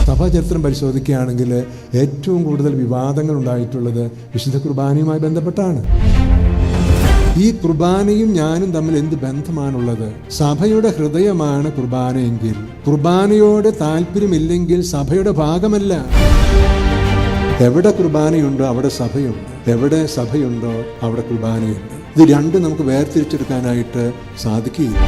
സഭാചരിത്രം പരിശോധിക്കുകയാണെങ്കിൽ ഏറ്റവും കൂടുതൽ വിവാദങ്ങൾ ഉണ്ടായിട്ടുള്ളത് വിശുദ്ധ കുർബാനയുമായി ബന്ധപ്പെട്ടാണ്. ഈ കുർബാനയും ഞാനും തമ്മിൽ എന്ത് ബന്ധമാണുള്ളത്? സഭയുടെ ഹൃദയമാണ് കുർബാനയെങ്കിൽ കുർബാനയോട് താല്പര്യമില്ലെങ്കിൽ സഭയുടെ ഭാഗമല്ല. എവിടെ കുർബാനയുണ്ടോ അവിടെ സഭയുണ്ട്, എവിടെ സഭയുണ്ടോ അവിടെ കുർബാനയുണ്ട്. ഇത് രണ്ടും നമുക്ക് വേർതിരിച്ചെടുക്കാനായിട്ട് സാധിക്കുകയില്ല.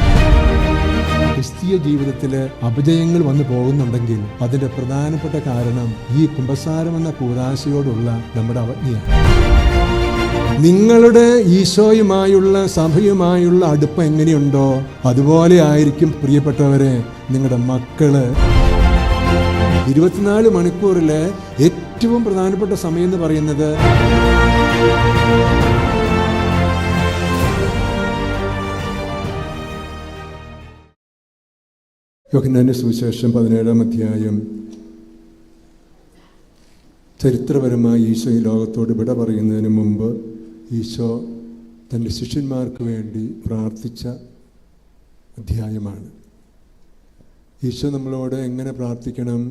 ക്രിസ്തീയ ജീവിതത്തിൽ അപജയങ്ങൾ വന്നു പോകുന്നുണ്ടെങ്കിൽ അതിൻ്റെ പ്രധാനപ്പെട്ട കാരണം ഈ കുമ്പസാരം എന്ന കൂദാശയോടുള്ള നമ്മുടെ അവജ്ഞയാണ്. നിങ്ങളുടെ ഈശോയുമായുള്ള സഭയുമായുള്ള അടുപ്പം എങ്ങനെയുണ്ടോ അതുപോലെ ആയിരിക്കും പ്രിയപ്പെട്ടവരെ നിങ്ങളുടെ മക്കള്. 24 മണിക്കൂറിലെ ഏറ്റവും പ്രധാനപ്പെട്ട സമയം എന്ന് പറയുന്നത് യോഹന്നാന്റെ സുവിശേഷം 17-ാം അധ്യായം. ചരിത്രപരമായി ഈശോ ഈ ലോകത്തോട് വിട പറയുന്നതിന് മുമ്പ് ഈശോ തൻ്റെ ശിഷ്യന്മാർക്ക് വേണ്ടി പ്രാർത്ഥിച്ച അധ്യായമാണ്. ഈശോ നമ്മളോട് എങ്ങനെ പ്രാർത്ഥിക്കണം,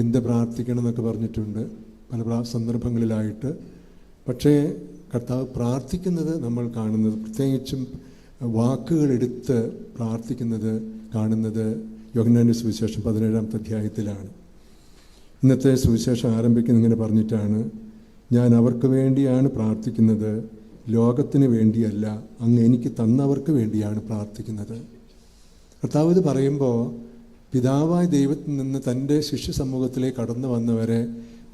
എന്ത് പ്രാർത്ഥിക്കണം എന്നൊക്കെ പറഞ്ഞിട്ടുണ്ട് പല സന്ദർഭങ്ങളിലായിട്ട്. പക്ഷേ കർത്താവ് പ്രാർത്ഥിക്കുന്നത് നമ്മൾ കാണുന്നത്, പ്രത്യേകിച്ചും വാക്കുകളെടുത്ത് പ്രാർത്ഥിക്കുന്നത് കാണുന്നത് യോഹന്നാന്റെ സുവിശേഷം 17-ാമത്തെ അധ്യായത്തിലാണ്. ഇന്നത്തെ സുവിശേഷം ആരംഭിക്കുന്നത് ഇങ്ങനെ പറഞ്ഞിട്ടാണ്: ഞാൻ അവർക്ക് വേണ്ടിയാണ് പ്രാർത്ഥിക്കുന്നത്, ലോകത്തിന് വേണ്ടിയല്ല, അങ്ങ് എനിക്ക് തന്നവർക്ക് വേണ്ടിയാണ് പ്രാർത്ഥിക്കുന്നത്. കർത്താവ് ഇത് പറയുമ്പോൾ പിതാവായ ദൈവത്തിൽ നിന്ന് തൻ്റെ ശിഷ്യ സമൂഹത്തിലേക്ക് കടന്നു വന്നവരെ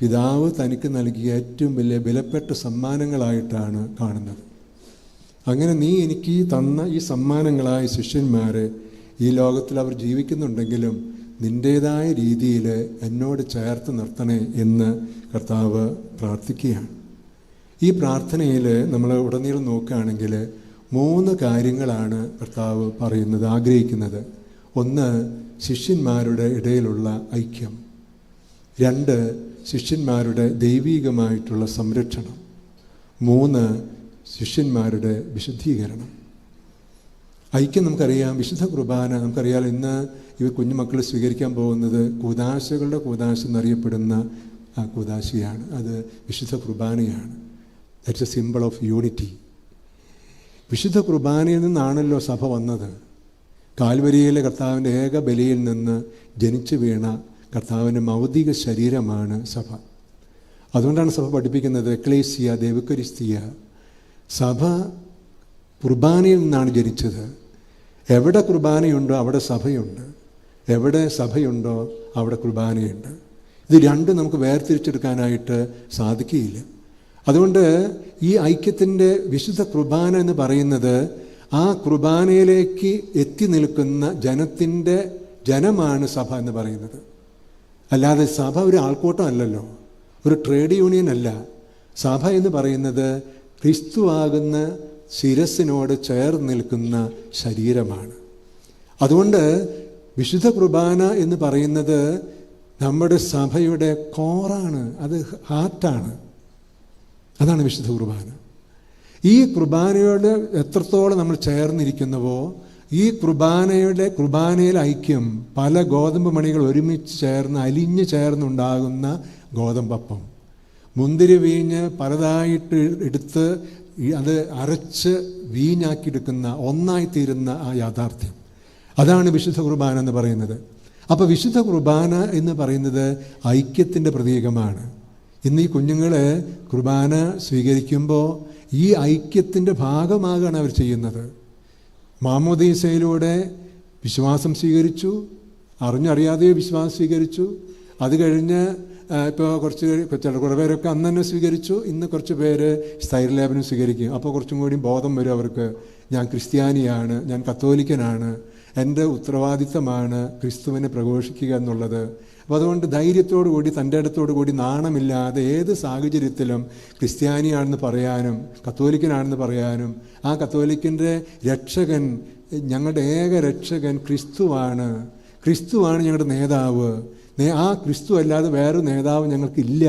പിതാവ് തനിക്ക് നൽകിയ ഏറ്റവും വലിയ വിലപ്പെട്ട സമ്മാനങ്ങളായിട്ടാണ് കാണുന്നത്. അങ്ങനെ നീ എനിക്ക് തന്ന ഈ സമ്മാനങ്ങളായ ശിഷ്യന്മാരെ ഈ ലോകത്തിൽ അവർ ജീവിക്കുന്നുണ്ടെങ്കിലും നിൻ്റേതായ രീതിയിൽ എന്നോട് ചേർത്ത് നിർത്തണേ എന്ന് കർത്താവ് പ്രാർത്ഥിക്കുകയാണ്. ഈ പ്രാർത്ഥനയിൽ നമ്മൾ ഉടനീളം നോക്കുകയാണെങ്കിൽ 3 കാര്യങ്ങളാണ് കർത്താവ് പറയുന്നത്, ആഗ്രഹിക്കുന്നത്. 1, ശിഷ്യന്മാരുടെ ഇടയിലുള്ള ഐക്യം. 2, ശിഷ്യന്മാരുടെ ദൈവീകമായിട്ടുള്ള സംരക്ഷണം. 3, ശിഷ്യന്മാരുടെ വിശുദ്ധീകരണം. ഐക്യം നമുക്കറിയാം. വിശുദ്ധ കുർബാന നമുക്കറിയാം. ഇന്ന് ഇവ കുഞ്ഞുമക്കൾ സ്വീകരിക്കാൻ പോകുന്നത് കൂദാശകളുടെ കൂദാശ എന്നറിയപ്പെടുന്ന കൂദാശയാണ്. അത് വിശുദ്ധ കുർബാനയാണ്. That's a symbol of unity. വിശുദ്ധ കുർബാനയിൽ നിന്നാണല്ലോ സഭ വന്നത്. കാൽവരിയിലെ കർത്താവിൻ്റെ ഏക ബലിയിൽ നിന്ന് ജനിച്ചു വീണ കർത്താവിൻ്റെ ഭൗതിക ശരീരമാണ് സഭ. അതുകൊണ്ടാണ് സഭ പഠിപ്പിക്കുന്നത് എക്ലേസിയ ദൈവക്കരിസ്തീയ. സഭ കുർബാനയിൽ നിന്നാണ് ജനിച്ചത്. എവിടെ കുർബാനയുണ്ടോ അവിടെ സഭയുണ്ട്, എവിടെ സഭയുണ്ടോ അവിടെ കുർബാനയുണ്ട്. ഇത് രണ്ടും നമുക്ക് വേർതിരിച്ചെടുക്കാനായിട്ട് സാധിക്കുകയില്ല. അതുകൊണ്ട് ഈ ഐക്യത്തിൻ്റെ വിശുദ്ധ കുർബാന എന്ന് പറയുന്നത് ആ കുർബാനയിലേക്ക് എത്തി നിൽക്കുന്ന ജനമാണ് സഭ എന്ന് പറയുന്നത്. അല്ലാതെ സഭ ഒരു ആൾക്കൂട്ടം അല്ലല്ലോ, ഒരു ട്രേഡ് യൂണിയൻ അല്ല. സഭ എന്ന് പറയുന്നത് ക്രിസ്തുവാകുന്ന ശിരസിനോട് ചേർന്ന് നിൽക്കുന്ന ശരീരമാണ്. അതുകൊണ്ട് വിശുദ്ധ കുർബാന എന്ന് പറയുന്നത് നമ്മുടെ സഭയുടെ കോറാണ്, അത് ഹാർട്ടാണ്. അതാണ് വിശുദ്ധ കുർബാന. ഈ കുർബാനയോട് എത്രത്തോളം നമ്മൾ ചേർന്നിരിക്കുന്നുവോ ഈ കുർബാനയിൽ ഐക്യം പല ഗോതമ്പ് മണികൾ ഒരുമിച്ച് ചേർന്ന് അലിഞ്ഞു ചേർന്നുണ്ടാകുന്ന ഗോതമ്പപ്പം, മുന്തിരി വീഞ്ഞ് പലതായിട്ട് എടുത്ത് അത് അരച്ച് വീഞ്ഞാക്കിയെടുക്കുന്ന ഒന്നായിത്തീരുന്ന ആ യാഥാർത്ഥ്യം, അതാണ് വിശുദ്ധ കുർബാന എന്ന് പറയുന്നത്. അപ്പോൾ വിശുദ്ധ കുർബാന എന്ന് പറയുന്നത് ഐക്യത്തിൻ്റെ പ്രതീകമാണ്. ഇന്ന് ഈ കുഞ്ഞുങ്ങൾ കുർബാന സ്വീകരിക്കുമ്പോൾ ഈ ഐക്യത്തിൻ്റെ ഭാഗമാകാണ് അവർ ചെയ്യുന്നത്. മാമോദീസയിലൂടെ വിശ്വാസം സ്വീകരിച്ചു, അറിഞ്ഞറിയാതെ വിശ്വാസം സ്വീകരിച്ചു. അത് കഴിഞ്ഞ് ഇപ്പോൾ കുറേ പേരൊക്കെ അന്ന് തന്നെ സ്വീകരിച്ചു. ഇന്ന് കുറച്ച് പേര് സ്ഥൈര്യലേപനം സ്വീകരിക്കും. അപ്പോൾ കുറച്ചും കൂടി ബോധം വരും അവർക്ക്, ഞാൻ ക്രിസ്ത്യാനിയാണ്, ഞാൻ കത്തോലിക്കനാണ്, എൻ്റെ ഉത്തരവാദിത്തമാണ് ക്രിസ്തുവിനെ പ്രഘോഷിക്കുക എന്നുള്ളത്. അപ്പോൾ അതുകൊണ്ട് ധൈര്യത്തോടു കൂടി തൻ്റെ അടുത്തോടു കൂടി നാണമില്ലാതെ ഏത് സാഹചര്യത്തിലും ക്രിസ്ത്യാനിയാണെന്ന് പറയാനും കത്തോലിക്കനാണെന്ന് പറയാനും ആ കത്തോലിക്കൻ്റെ രക്ഷകൻ, ഞങ്ങളുടെ ഏക രക്ഷകൻ ക്രിസ്തുവാണ് ഞങ്ങളുടെ നേതാവ്, ആ ക്രിസ്തു അല്ലാതെ വേറെ നേതാവ് ഞങ്ങൾക്കില്ല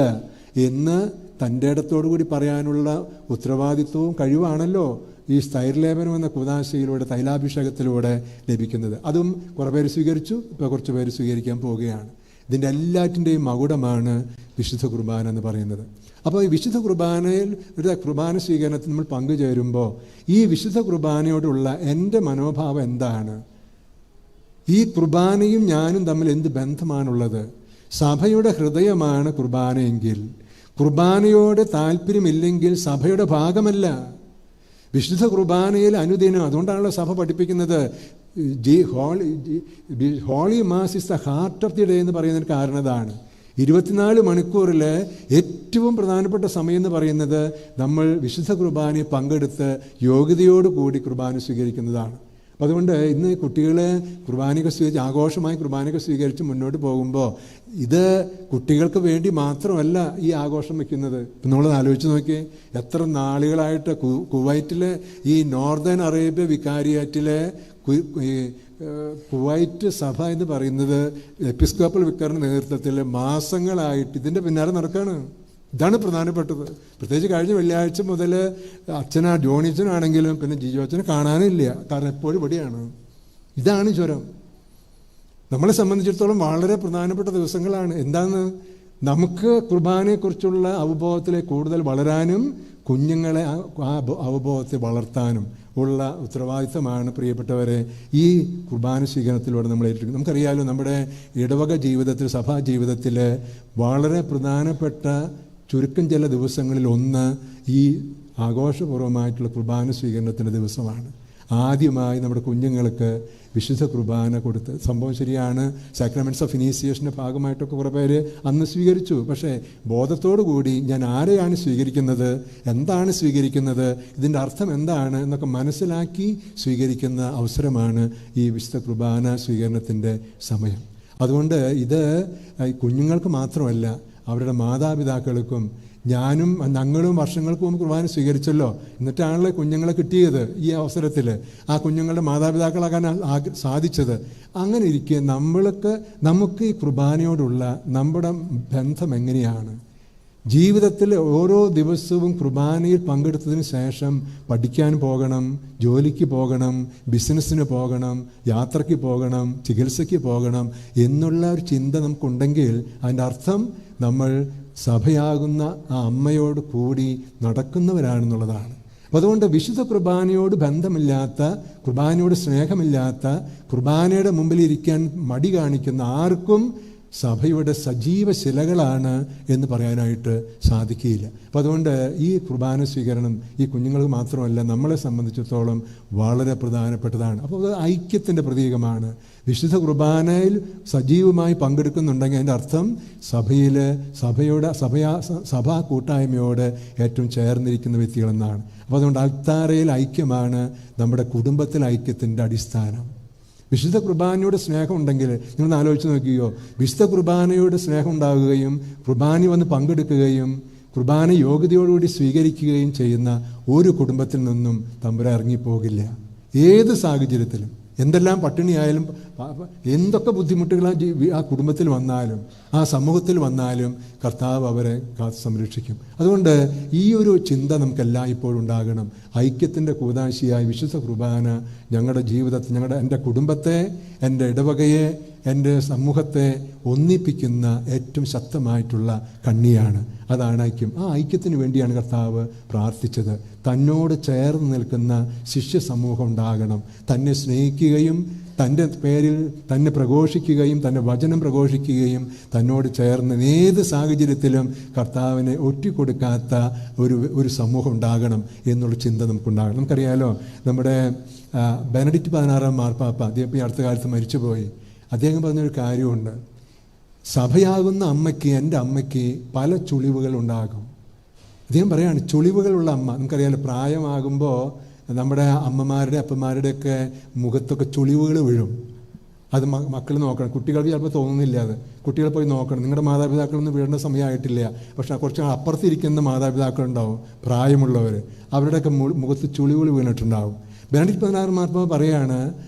എന്ന് തൻ്റെ ഇടത്തോടു കൂടി പറയാനുള്ള ഉത്തരവാദിത്വവും കഴിവാണല്ലോ ഈ സ്ഥൈര്യലേപനം എന്ന കൂദാശയിലൂടെ തൈലാഭിഷേകത്തിലൂടെ ലഭിക്കുന്നത്. അതും കുറേ പേര് സ്വീകരിച്ചു, ഇപ്പോൾ കുറച്ച് പേര് സ്വീകരിക്കാൻ പോവുകയാണ്. ഇതിൻ്റെ എല്ലാറ്റിൻ്റെയും മകുടമാണ് വിശുദ്ധ കുർബാന എന്ന് പറയുന്നത്. അപ്പോൾ ഈ വിശുദ്ധ കുർബാനയിൽ ഒരു കുർബാന സ്വീകരണത്തിൽ നമ്മൾ പങ്കുചേരുമ്പോൾ ഈ വിശുദ്ധ കുർബാനയോടുള്ള എൻ്റെ മനോഭാവം എന്താണ്? ഈ കുർബാനയും ഞാനും തമ്മിൽ എന്ത് ബന്ധമാണുള്ളത്? സഭയുടെ ഹൃദയമാണ് കുർബാനയെങ്കിൽ കുർബാനയോട് താല്പര്യമില്ലെങ്കിൽ സഭയുടെ ഭാഗമല്ല. വിശുദ്ധ കുർബാനയിൽ അനുദിനം, അതുകൊണ്ടാണല്ലോ സഭ പഠിപ്പിക്കുന്നത് holy mass is the heart of the day എന്ന് പറയുന്നതിന് കാരണം അതാണ്. 24 മണിക്കൂറിൽ ഏറ്റവും പ്രധാനപ്പെട്ട സമയം എന്ന് പറയുന്നത് നമ്മൾ വിശുദ്ധ കുർബാനയിൽ പങ്കെടുത്ത് യോഗ്യതയോടുകൂടി കുർബാന സ്വീകരിക്കുന്നതാണ്. അപ്പം അതുകൊണ്ട് ഇന്ന് കുട്ടികളെ കുർബാനയൊക്കെ സ്വീകരിച്ച് ആഘോഷമായി കുർബാനയൊക്കെ സ്വീകരിച്ച് മുന്നോട്ട് പോകുമ്പോൾ ഇത് കുട്ടികൾക്ക് വേണ്ടി മാത്രമല്ല ഈ ആഘോഷം വയ്ക്കുന്നത്. ഇപ്പം നമ്മളത് ആലോചിച്ച് നോക്കിയേ, എത്ര നാളുകളായിട്ട് കുവൈറ്റിലെ ഈ നോർത്തേൺ അറേബ്യ വികാരിയാറ്റിലെ കുവൈറ്റ് സഭ എന്ന് പറയുന്നത് എപ്പിസ്കോപ്പൽ വിക്കാറിൻ്റെ നേതൃത്വത്തിൽ മാസങ്ങളായിട്ട് ഇതിൻ്റെ പിന്നാലെ നടക്കുകയാണ്. ഇതാണ് പ്രധാനപ്പെട്ടത്. പ്രത്യേകിച്ച് കഴിഞ്ഞ വെള്ളിയാഴ്ച മുതൽ ജോണിച്ചനാണെങ്കിലും പിന്നെ ജിജോച്ചനെ കാണാനില്ല, കാരണം എപ്പോഴും ഇവിടെയാണ്. ഇതാണ് ജ്വരം. നമ്മളെ സംബന്ധിച്ചിടത്തോളം വളരെ പ്രധാനപ്പെട്ട ദിവസങ്ങളാണ്. എന്താണ്? നമുക്ക് കുർബാനയെക്കുറിച്ചുള്ള അവബോധത്തിലേക്ക് കൂടുതൽ വളരാനും കുഞ്ഞുങ്ങളെ ആ അവബോധത്തെ വളർത്താനും ഉള്ള ഉത്തരവാദിത്തമാണ് പ്രിയപ്പെട്ടവരെ ഈ കുർബാന സ്വീകരണത്തിലൂടെ നമ്മൾ ഏറ്റെടുക്കുന്നത്. നമുക്കറിയാമല്ലോ, നമ്മുടെ ഇടവക ജീവിതത്തിൽ, സഭാ ജീവിതത്തിൽ വളരെ പ്രധാനപ്പെട്ട ചുരുക്കം ചില ദിവസങ്ങളിൽ ഒന്ന് ഈ ആഘോഷപൂർവ്വമായിട്ടുള്ള കുർബാന സ്വീകരണത്തിൻ്റെ ദിവസമാണ്. ആദ്യമായി നമ്മുടെ കുഞ്ഞുങ്ങൾക്ക് വിശുദ്ധ കുർബാന കൊടുത്ത്, സംഭവം ശരിയാണ്, സാക്രമെൻറ്റ്സ് ഓഫ് ഇനീസിയേഷൻ്റെ ഭാഗമായിട്ടൊക്കെ കുറേ പേര് അന്ന് സ്വീകരിച്ചു. പക്ഷേ ബോധത്തോടു കൂടി ഞാൻ ആരെയാണ് സ്വീകരിക്കുന്നത്, എന്താണ് സ്വീകരിക്കുന്നത്, ഇതിൻ്റെ അർത്ഥം എന്താണ് എന്നൊക്കെ മനസ്സിലാക്കി സ്വീകരിക്കുന്ന അവസരമാണ് ഈ വിശുദ്ധ കുർബാന സ്വീകരണത്തിൻ്റെ സമയം. അതുകൊണ്ട് ഇത് കുഞ്ഞുങ്ങൾക്ക് മാത്രമല്ല, അവരുടെ മാതാപിതാക്കൾക്കും. ഞങ്ങളും വർഷങ്ങൾക്ക് മുമ്പ് കുർബാന സ്വീകരിച്ചല്ലോ, എന്നിട്ടാണല്ലോ കുഞ്ഞുങ്ങളെ കിട്ടിയത്. ഈ അവസരത്തിൽ ആ കുഞ്ഞുങ്ങളുടെ മാതാപിതാക്കളാകാൻ സാധിച്ചത്. അങ്ങനെ ഇരിക്കെ നമുക്ക് ഈ കുർബാനയോടുള്ള നമ്മുടെ ബന്ധം എങ്ങനെയാണ്? ജീവിതത്തിൽ ഓരോ ദിവസവും കുർബാനയിൽ പങ്കെടുത്തതിന് ശേഷം പഠിക്കാൻ പോകണം, ജോലിക്ക് പോകണം, ബിസിനസ്സിന് പോകണം, യാത്രയ്ക്ക് പോകണം, ചികിത്സയ്ക്ക് പോകണം എന്നുള്ള ഒരു ചിന്ത നമുക്കുണ്ടെങ്കിൽ അതിൻ്റെ അർത്ഥം നമ്മൾ സഭയാകുന്ന ആ അമ്മയോട് കൂടി നടക്കുന്നവരാണെന്നുള്ളതാണ്. അപ്പോൾ അതുകൊണ്ട് വിശുദ്ധ കുർബാനയോട് ബന്ധമില്ലാത്ത, കുർബാനയോട് സ്നേഹമില്ലാത്ത, കുർബാനയുടെ മുമ്പിൽ ഇരിക്കാൻ മടി കാണിക്കുന്ന ആർക്കും സഭയുടെ സജീവ ശിലകളാണ് എന്ന് പറയാനായിട്ട് സാധിക്കുകയില്ല. അപ്പോൾ അതുകൊണ്ട് ഈ കുർബാന സ്വീകരണം ഈ കുഞ്ഞുങ്ങൾക്ക് മാത്രമല്ല, നമ്മളെ സംബന്ധിച്ചിടത്തോളം വളരെ പ്രധാനപ്പെട്ടതാണ്. അപ്പോൾ അത് ഐക്യത്തിൻ്റെ പ്രതീകമാണ്. വിശുദ്ധ കുർബാനയിൽ സജീവമായി പങ്കെടുക്കുന്നുണ്ടെങ്കിൽ അതിൻ്റെ അർത്ഥം സഭാ കൂട്ടായ്മയോട് ഏറ്റവും ചേർന്നിരിക്കുന്ന വ്യക്തികളെന്നാണ്. അപ്പോൾ അതുകൊണ്ട് അൾത്താരയിൽ ഐക്യമാണ് നമ്മുടെ കുടുംബത്തിൽ ഐക്യത്തിൻ്റെ അടിസ്ഥാനം. വിശുദ്ധ കുർബാനയുടെ സ്നേഹം ഉണ്ടെങ്കിൽ നിങ്ങളൊന്ന് ആലോചിച്ച് നോക്കുകയോ, വിശുദ്ധ കുർബാനയുടെ സ്നേഹം ഉണ്ടാകുകയും കുർബാന വന്ന് പങ്കെടുക്കുകയും കുർബാന യോഗ്യതയോടുകൂടി സ്വീകരിക്കുകയും ചെയ്യുന്ന ഒരു കുടുംബത്തിൽ നിന്നും തമ്പുരാൻ ഇറങ്ങിപ്പോകില്ല. ഏത് സാഹചര്യത്തിലും, എന്തെല്ലാം പട്ടിണിയായാലും, എന്തൊക്കെ ബുദ്ധിമുട്ടുകൾ ആ കുടുംബത്തിൽ വന്നാലും ആ സമൂഹത്തിൽ വന്നാലും കർത്താവ് അവരെ കാത്ത് സംരക്ഷിക്കും. അതുകൊണ്ട് ഈ ഒരു ചിന്ത നമുക്കെല്ലാം ഇപ്പോഴും ഉണ്ടാകണം. ഐക്യത്തിൻ്റെ കൂദാശിയായി വിശുദ്ധ കുർബാന ഞങ്ങളുടെ ജീവിതത്തിൽ, എൻ്റെ കുടുംബത്തെ, എൻ്റെ ഇടവകയെ, എൻ്റെ സമൂഹത്തെ ഒന്നിപ്പിക്കുന്ന ഏറ്റവും ശക്തമായിട്ടുള്ള കണ്ണിയാണ്. അതാണ് ഐക്യം. ആ ഐക്യത്തിന് വേണ്ടിയാണ് കർത്താവ് പ്രാർത്ഥിച്ചത്. തന്നോട് ചേർന്ന് നിൽക്കുന്ന ശിഷ്യ സമൂഹം ഉണ്ടാകണം. തന്നെ സ്നേഹിക്കുകയും തൻ്റെ പേരിൽ തന്നെ പ്രഘോഷിക്കുകയും തന്നെ വചനം പ്രഘോഷിക്കുകയും തന്നോട് ചേർന്ന് ഏത് സാഹചര്യത്തിലും കർത്താവിനെ ഒറ്റിക്കൊടുക്കാത്ത ഒരു സമൂഹം ഉണ്ടാകണം എന്നുള്ള ചിന്ത നമുക്കുണ്ടാകണം. നമുക്കറിയാലോ, നമ്മുടെ ബെനഡിക്റ്റ് 16 മാർപ്പാപ്പ, അദ്ദേഹം ഈ അടുത്ത കാലത്ത് മരിച്ചുപോയി. അദ്ദേഹം പറഞ്ഞൊരു കാര്യമുണ്ട്. സഭയാകുന്ന അമ്മയ്ക്ക്, എൻ്റെ അമ്മയ്ക്ക് പല ചുളിവുകൾ ഉണ്ടാകും. അദ്ദേഹം പറയാണ്, ചുളിവുകളുള്ള അമ്മ. നമുക്കറിയാലോ, പ്രായമാകുമ്പോൾ നമ്മുടെ അമ്മമാരുടെ അപ്പന്മാരുടെയൊക്കെ മുഖത്തൊക്കെ ചുളിവുകൾ വീഴും. അത് മക്കൾ നോക്കണം. കുട്ടികൾക്ക് ചിലപ്പോൾ തോന്നുന്നില്ല. അത് കുട്ടികൾ പോയി നോക്കണം. നിങ്ങളുടെ മാതാപിതാക്കളൊന്നും വീഴേണ്ട സമയമായിട്ടില്ല, പക്ഷെ കുറച്ച് അപ്പുറത്തിരിക്കുന്ന മാതാപിതാക്കളുണ്ടാവും, പ്രായമുള്ളവർ. അവരുടെയൊക്കെ മുഖത്ത് ചുളിവുകൾ വീണിട്ടുണ്ടാവും. ബെനഡിക്റ്റ് 16 മാർപ്പാപ്പ പറയാണ്,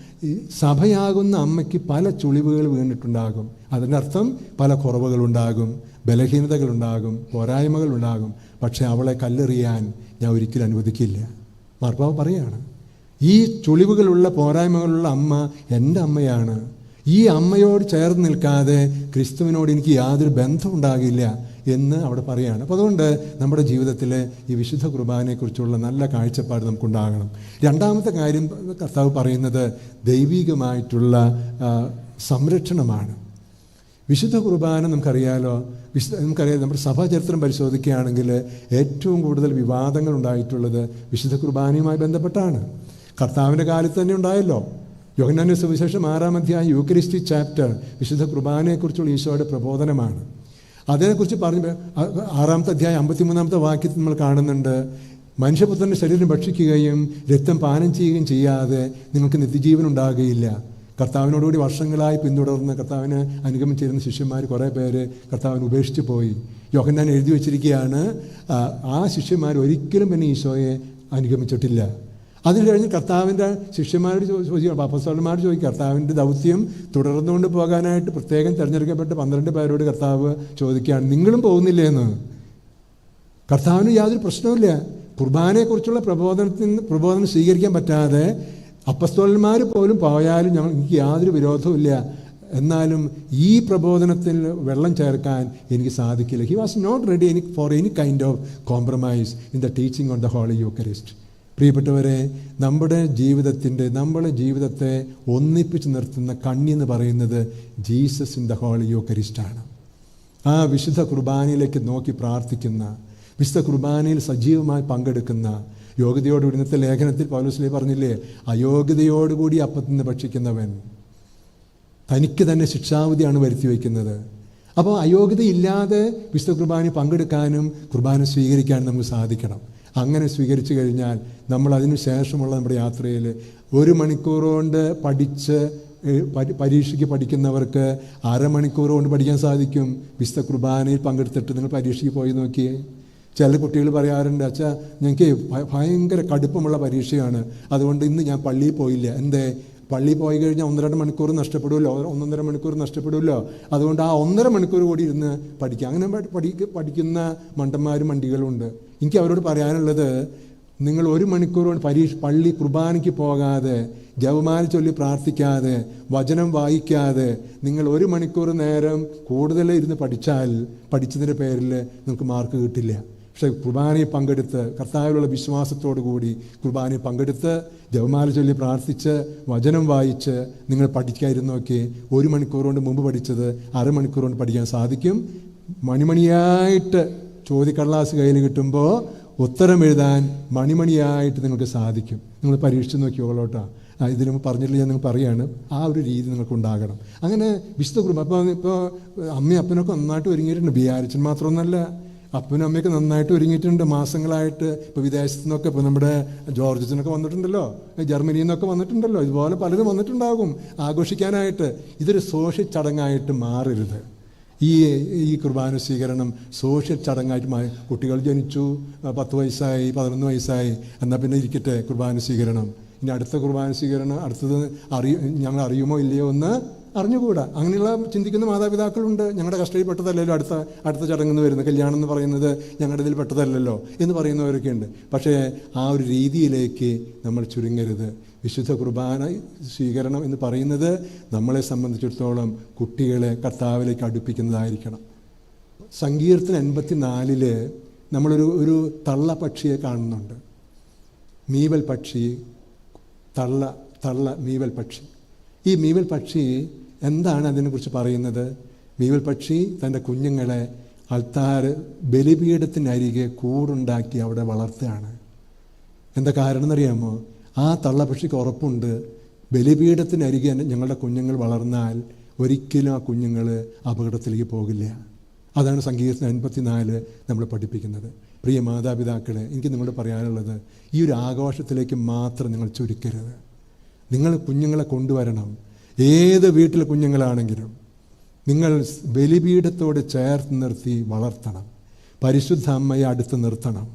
ഈ സഭയാകുന്ന അമ്മയ്ക്ക് പല ചുളിവുകൾ വീണിട്ടുണ്ടാകും. അതിൻ്റെ അർത്ഥം പല കുറവുകളുണ്ടാകും, ബലഹീനതകളുണ്ടാകും, പോരായ്മകളുണ്ടാകും. പക്ഷെ അവളെ കല്ലെറിയാൻ ഞാൻ ഒരിക്കലും അനുവദിക്കില്ല. മാർപ്പാപ്പ പറയാണ്, ഈ ചുളിവുകളുള്ള, പോരായ്മകളുള്ള അമ്മ എൻ്റെ അമ്മയാണ്. ഈ അമ്മയോട് ചേർന്ന് നിൽക്കാതെ ക്രിസ്തുവിനോട് എനിക്ക് യാതൊരു ബന്ധം ഉണ്ടാകില്ല എന്ന് അവിടെ പറയുകയാണ്. അപ്പോൾ അതുകൊണ്ട് നമ്മുടെ ജീവിതത്തിൽ ഈ വിശുദ്ധ കുർബാനയെക്കുറിച്ചുള്ള നല്ല കാഴ്ചപ്പാട് നമുക്കുണ്ടാകണം. രണ്ടാമത്തെ കാര്യം കർത്താവ് പറയുന്നത് ദൈവികമായിട്ടുള്ള സംരക്ഷണമാണ്. വിശുദ്ധ കുർബാന നമുക്കറിയാം, നമ്മുടെ സഭാചരിത്രം പരിശോധിക്കുകയാണെങ്കിൽ ഏറ്റവും കൂടുതൽ വിവാദങ്ങൾ ഉണ്ടായിട്ടുള്ളത് വിശുദ്ധ കുർബാനയുമായി ബന്ധപ്പെട്ടാണ്. കർത്താവിൻ്റെ കാലത്ത് തന്നെ ഉണ്ടായല്ലോ. യോഹന്നാന്റെ സുവിശേഷം 6-ാം അധ്യായം യൂക്കറിസ്റ്റിക് ചാപ്റ്റർ വിശുദ്ധ കുർബാനയെക്കുറിച്ചുള്ള ഈശോയുടെ പ്രബോധനമാണ്. അതിനെക്കുറിച്ച് പറഞ്ഞ് 6-ാമത്തെ അധ്യായം 53-ാമത്തെ വാക്യത്തിൽ നമ്മൾ കാണുന്നുണ്ട്, മനുഷ്യപുത്രൻ്റെ ശരീരം ഭക്ഷിക്കുകയും രക്തം പാനം ചെയ്യുകയും ചെയ്യാതെ നിങ്ങൾക്ക് നിത്യജീവൻ ഉണ്ടാകുകയില്ല. കർത്താവിനോടുകൂടി വർഷങ്ങളായി പിന്തുടർന്ന് കർത്താവിനെ അനുഗമിച്ചിരുന്ന ശിഷ്യന്മാർ കുറേ പേര് കർത്താവിനെ ഉപേക്ഷിച്ച് പോയി. യോഹന്നാൻ എഴുതി വച്ചിരിക്കുകയാണ്, ആ ശിഷ്യന്മാർ ഒരിക്കലും പിന്നെ ഈശോയെ അനുഗമിച്ചിട്ടില്ല. അതിന് കഴിഞ്ഞ് കർത്താവിൻ്റെ ശിഷ്യന്മാരോട് ചോദിക്കും, അപ്പോസ്തലന്മാരോട് ചോദിക്കും, കർത്താവിൻ്റെ ദൗത്യം തുടർന്നുകൊണ്ട് പോകാനായിട്ട് പ്രത്യേകം തിരഞ്ഞെടുക്കപ്പെട്ട 12 പേരോട് കർത്താവ് ചോദിക്കുകയാണ്, നിങ്ങളും പോകുന്നില്ലേ എന്ന്. കർത്താവിന് യാതൊരു പ്രശ്നവുമില്ല. കുർബാനയെക്കുറിച്ചുള്ള പ്രബോധനം സ്വീകരിക്കാൻ പറ്റാതെ അപ്പോസ്തലന്മാർ പോലും പോയാലും എനിക്ക് യാതൊരു വിരോധവുമില്ല, എന്നാലും ഈ പ്രബോധനത്തിൽ വെള്ളം ചേർക്കാൻ എനിക്ക് സാധിക്കില്ല. He was not ready for any kind of compromise in the teaching on the holy Eucharist. പ്രിയപ്പെട്ടവരെ, നമ്മുടെ ജീവിതത്തെ ഒന്നിപ്പിച്ച് നിർത്തുന്ന കണ്ണി എന്ന് പറയുന്നത് ജീസസ് ഇൻ ദ ഹോളി യൂക്കറിസ്റ്റാണ്. ആ വിശുദ്ധ കുർബാനയിലേക്ക് നോക്കി പ്രാർത്ഥിക്കുന്ന, വിശുദ്ധ കുർബാനയിൽ സജീവമായി പങ്കെടുക്കുന്ന, യോഗ്യതയോടുകൂടി ഇന്നത്തെ ലേഖനത്തിൽ പൗലോസ് പറഞ്ഞില്ലേ, അയോഗ്യതയോടുകൂടി അപ്പത്തിൽ നിന്ന് ഭക്ഷിക്കുന്നവൻ തനിക്ക് തന്നെ ശിക്ഷാവിധിയാണ് വരുത്തി വയ്ക്കുന്നത്. അപ്പോൾ അയോഗ്യതയില്ലാതെ വിശുദ്ധ കുർബാനയിൽ പങ്കെടുക്കാനും കുർബാന സ്വീകരിക്കാനും നമുക്ക് സാധിക്കണം. അങ്ങനെ സ്വീകരിച്ചു കഴിഞ്ഞാൽ നമ്മൾ അതിനു ശേഷമുള്ള നമ്മുടെ യാത്രയിൽ 1 മണിക്കൂർ കൊണ്ട് പരീക്ഷയ്ക്ക് പഠിക്കുന്നവർക്ക് 1/2 മണിക്കൂർ കൊണ്ട് പഠിക്കാൻ സാധിക്കും. വിശുദ്ധ കുർബാനയിൽ പങ്കെടുത്തിട്ട് നിങ്ങൾ പരീക്ഷയ്ക്ക് പോയി നോക്കിയേ. ചില കുട്ടികൾ പറയാറുണ്ട്, അച്ഛാ ഞങ്ങൾക്ക് ഭയങ്കര കടുപ്പമുള്ള പരീക്ഷയാണ്, അതുകൊണ്ട് ഇന്ന് ഞാൻ പള്ളിയിൽ പോയില്ല. എന്തേ? പള്ളിയിൽ പോയി കഴിഞ്ഞാൽ 1-2 മണിക്കൂർ നഷ്ടപ്പെടുമല്ലോ, 1-1.5 മണിക്കൂർ നഷ്ടപ്പെടുമല്ലോ. അതുകൊണ്ട് ആ 1.5 മണിക്കൂർ കൂടി ഇരുന്ന് പഠിക്കുക. അങ്ങനെ പഠിക്കുന്ന മണ്ടന്മാരും മണ്ടികളുണ്ട്. എനിക്ക് അവരോട് പറയാനുള്ളത്, നിങ്ങൾ 1 മണിക്കൂർ കൊണ്ട് പള്ളി കുർബാനയ്ക്ക് പോകാതെ, ജപമാല ചൊല്ലി പ്രാർത്ഥിക്കാതെ, വചനം വായിക്കാതെ നിങ്ങൾ 1 മണിക്കൂർ നേരം കൂടുതൽ ഇരുന്ന് പഠിച്ചതിൻ്റെ പേരിൽ നിങ്ങൾക്ക് മാർക്ക് കിട്ടില്ല. പക്ഷേ കുർബാനയിൽ പങ്കെടുത്ത്, കർത്താവിലുള്ള വിശ്വാസത്തോടു കൂടി കുർബാനയിൽ പങ്കെടുത്ത്, ജപമാല ചൊല്ലി പ്രാർത്ഥിച്ച്, വചനം വായിച്ച് നിങ്ങൾ പഠിക്കാതിരുന്നൊക്കെ 1 മണിക്കൂർ കൊണ്ട് മുമ്പ് പഠിച്ചത് 1/2 മണിക്കൂർ കൊണ്ട് പഠിക്കാൻ സാധിക്കും. മണിമണിയായിട്ട് ചോദ്യക്കടലാസ് കയ്യിൽ കിട്ടുമ്പോൾ ഉത്തരം എഴുതാൻ മണിമണിയായിട്ട് നിങ്ങൾക്ക് സാധിക്കും. നിങ്ങൾ പരീക്ഷിച്ച് നോക്കിയോളോട്ടാ. ഇതിന് പറഞ്ഞിട്ടില്ല, ഞാൻ നിങ്ങൾ പറയുകയാണ്, ആ ഒരു രീതി നിങ്ങൾക്കുണ്ടാകണം. അങ്ങനെ വിശുദ്ധ കുർബാന ഇപ്പോൾ അമ്മയും അപ്പനൊക്കെ നന്നായിട്ട് ഒരുങ്ങിയിട്ടുണ്ട്. ബിയാരിച്ചൻ മാത്രമൊന്നുമല്ല, അപ്പനും അമ്മയൊക്കെ നന്നായിട്ട് ഒരുങ്ങിയിട്ടുണ്ട് മാസങ്ങളായിട്ട്. ഇപ്പോൾ വിദേശത്തു നിന്നൊക്കെ, ഇപ്പോൾ നമ്മുടെ ജോർജിനൊക്കെ വന്നിട്ടുണ്ടല്ലോ, ജർമ്മനിയിൽ നിന്നൊക്കെ വന്നിട്ടുണ്ടല്ലോ, ഇതുപോലെ പലരും വന്നിട്ടുണ്ടാകും ആഘോഷിക്കാനായിട്ട്. ഇതൊരു സോഷ്യൽ ചടങ്ങായിട്ട് മാറരുത്. ഈ കുർബാന സ്വീകരണം സോഷ്യൽ ചടങ്ങായിട്ട് കുട്ടികൾ ജനിച്ചു, 10 വയസ്സായി, 11 വയസ്സായി, എന്നാൽ പിന്നെ ഇരിക്കട്ടെ കുർബാന സ്വീകരണം. ഇനി അടുത്ത കുർബാന സ്വീകരണം അടുത്തത് ഞങ്ങൾ അറിയുമോ ഇല്ലയോ എന്ന് അറിഞ്ഞുകൂടാ. അങ്ങനെയുള്ള ചിന്തിക്കുന്ന മാതാപിതാക്കളുണ്ട്. ഞങ്ങളുടെ കസ്റ്റഡിയിൽ പെട്ടതല്ലല്ലോ അടുത്ത ചടങ്ങെന്ന് വരുന്നത്, കല്യാണം എന്ന് പറയുന്നത് ഞങ്ങളുടെ ഇതിൽ പെട്ടതല്ലല്ലോ എന്ന് പറയുന്നവരൊക്കെ ഉണ്ട്. പക്ഷേ ആ ഒരു രീതിയിലേക്ക് നമ്മൾ ചുരുങ്ങരുത്. വിശുദ്ധ കുർബാന സ്വീകരണം എന്ന് പറയുന്നത് നമ്മളെ സംബന്ധിച്ചിടത്തോളം കുട്ടികളെ കർത്താവിലേക്ക് അടുപ്പിക്കുന്നതായിരിക്കണം. സങ്കീർത്തനം 84 നമ്മളൊരു തള്ള പക്ഷിയെ കാണുന്നുണ്ട്. മീവൽ പക്ഷി, തള്ള മീവൽ പക്ഷി. ഈ മീവൽ പക്ഷി എന്താണ് അതിനെക്കുറിച്ച് പറയുന്നത്? മീവൽ പക്ഷി തൻ്റെ കുഞ്ഞുങ്ങളെ ബലിപീഠത്തിനരികെ കൂടുണ്ടാക്കി അവിടെ വളർത്തുകയാണ്. എന്താ കാരണം എന്നറിയാമോ? ആ തള്ളപ്പക്ഷിക്ക് ഉറപ്പുണ്ട്, ബലിപീഠത്തിനരികെ ഞങ്ങളുടെ കുഞ്ഞുങ്ങൾ വളർന്നാൽ ഒരിക്കലും ആ കുഞ്ഞുങ്ങൾ അപകടത്തിലേക്ക് പോകില്ല. അതാണ് സങ്കീർത്തനം 84 നമ്മൾ പഠിപ്പിക്കുന്നത്. പ്രിയ മാതാപിതാക്കളെ, എനിക്ക് നിങ്ങളോട് പറയാനുള്ളത്, ഈ ഒരു ആഘോഷത്തിലേക്ക് മാത്രം നിങ്ങൾ ചുരുക്കരുത്. നിങ്ങൾ കുഞ്ഞുങ്ങളെ കൊണ്ടുവരണം. ഏത് വീട്ടിലെ കുഞ്ഞുങ്ങളാണെങ്കിലും നിങ്ങൾ ബലിപീഠത്തോട് ചേർത്ത് നിർത്തി വളർത്തണം. പരിശുദ്ധ അമ്മയെ അടുത്ത് നിർത്തണം.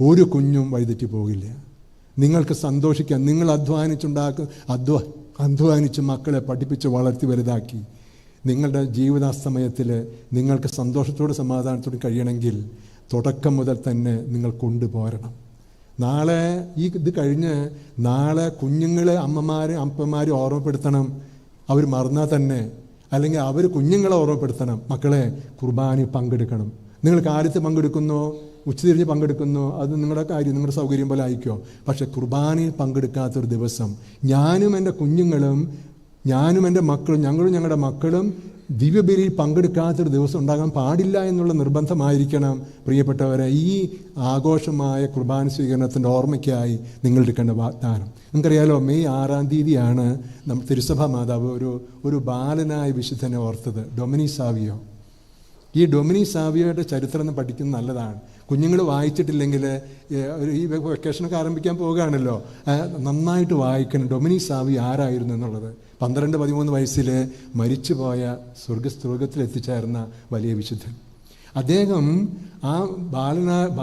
ഒരു കുഞ്ഞും വഴിതെറ്റി പോകില്ല. നിങ്ങൾക്ക് സന്തോഷിക്കാൻ, നിങ്ങൾ അധ്വാനിച്ച് മക്കളെ പഠിപ്പിച്ച് വളർത്തി വലുതാക്കി നിങ്ങളുടെ ജീവിതാസ്തമയത്തിൽ നിങ്ങൾക്ക് സന്തോഷത്തോടെ സമാധാനത്തോടെ കഴിയണമെങ്കിൽ തുടക്കം മുതൽ തന്നെ നിങ്ങൾ കൊണ്ടുപോരണം. നാളെ ഇത് കഴിഞ്ഞ് നാളെ കുഞ്ഞുങ്ങളെ അപ്പന്മാരും ഓർമ്മപ്പെടുത്തണം, അവർ മറന്നാൽ തന്നെ, അല്ലെങ്കിൽ അവർ കുഞ്ഞുങ്ങളെ ഓർമ്മപ്പെടുത്തണം, മക്കളെ കുർബാനയിൽ പങ്കെടുക്കണം. നിങ്ങൾ കാലത്ത് പങ്കെടുക്കുന്നോ, ഉച്ചതിരിഞ്ഞ് പങ്കെടുക്കുന്നോ, അത് നിങ്ങളുടെ കാര്യം, നിങ്ങളുടെ സൗകര്യം പോലെ ആയിക്കോ. പക്ഷെ കുർബാനയിൽ പങ്കെടുക്കാത്തൊരു ദിവസം, ഞാനും എൻ്റെ കുഞ്ഞുങ്ങളും, ഞാനും എൻ്റെ മക്കളും, ഞങ്ങളുടെ മക്കളും ദിവ്യബലിയിൽ പങ്കെടുക്കാത്തൊരു ദിവസം ഉണ്ടാകാൻ പാടില്ല എന്നുള്ള നിർബന്ധമായിരിക്കണം പ്രിയപ്പെട്ടവരെ ഈ ആഘോഷമായ കുർബാന സ്വീകരണത്തിൻ്റെ ഓർമ്മയ്ക്കായി നിങ്ങൾ എടുക്കേണ്ട വാഗ്ദാനം. നിങ്ങൾക്കറിയാലോ, മെയ് 6-ാം തീയതിയാണ് നമ്മൾ തിരുസഭാ മാതാവ് ഒരു ബാലനായ വിശുദ്ധനെ ഓർത്തത്, ഡൊമിനിക് സാവിയോ. ഈ ഡൊമിനിക് സാവിയോയുടെ ചരിത്രം പഠിക്കുന്നത് നല്ലതാണ്. കുഞ്ഞുങ്ങൾ വായിച്ചിട്ടില്ലെങ്കിൽ, ഈ വെക്കേഷനൊക്കെ ആരംഭിക്കാൻ പോവുകയാണല്ലോ, നന്നായിട്ട് വായിക്കണം ഡൊമിനിക് സാവിയോ ആരായിരുന്നു എന്നുള്ളത്. 12-13 വയസ്സിൽ മരിച്ചുപോയ സ്വർഗത്തിലെത്തിച്ചേർന്ന വലിയ വിശുദ്ധൻ. അദ്ദേഹം ആ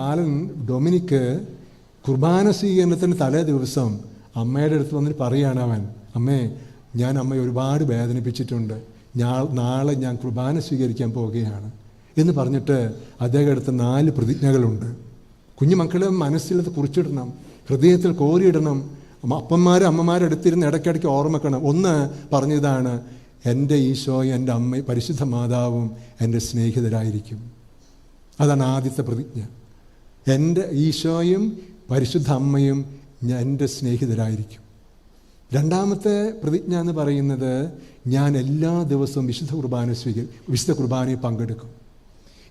ബാലൻ ഡൊമിനിക്ക് കുർബാന സ്വീകരണത്തിന് തലേ ദിവസം അമ്മയുടെ അടുത്ത് വന്നിട്ട് പറയുകയാണ് അവൻ, അമ്മേ, ഞാൻ അമ്മയെ ഒരുപാട് വേദനിപ്പിച്ചിട്ടുണ്ട്, നാളെ ഞാൻ കുർബാന സ്വീകരിക്കാൻ പോവുകയാണ് എന്ന് പറഞ്ഞിട്ട് അദ്ദേഹം എടുത്ത 4 പ്രതിജ്ഞകളുണ്ട്. കുഞ്ഞുമക്കളെ മനസ്സിലത് കുറിച്ചിടണം, ഹൃദയത്തിൽ കോരിയിടണം. അമ്മമാരെടുത്തിരുന്ന് ഇടയ്ക്കിടയ്ക്ക് ഓർമ്മക്കണം. ഒന്ന് പറഞ്ഞതാണ്, എൻ്റെ ഈശോയും എൻ്റെ അമ്മ പരിശുദ്ധ മാതാവും എൻ്റെ സ്നേഹിതരായിരിക്കും. അതാണ് ആദ്യത്തെ പ്രതിജ്ഞ. എൻ്റെ ഈശോയും പരിശുദ്ധ അമ്മയും എൻ്റെ സ്നേഹിതരായിരിക്കും. രണ്ടാമത്തെ പ്രതിജ്ഞ എന്ന് പറയുന്നത്, ഞാൻ എല്ലാ ദിവസവും വിശുദ്ധ കുർബാനയിൽ പങ്കെടുക്കും.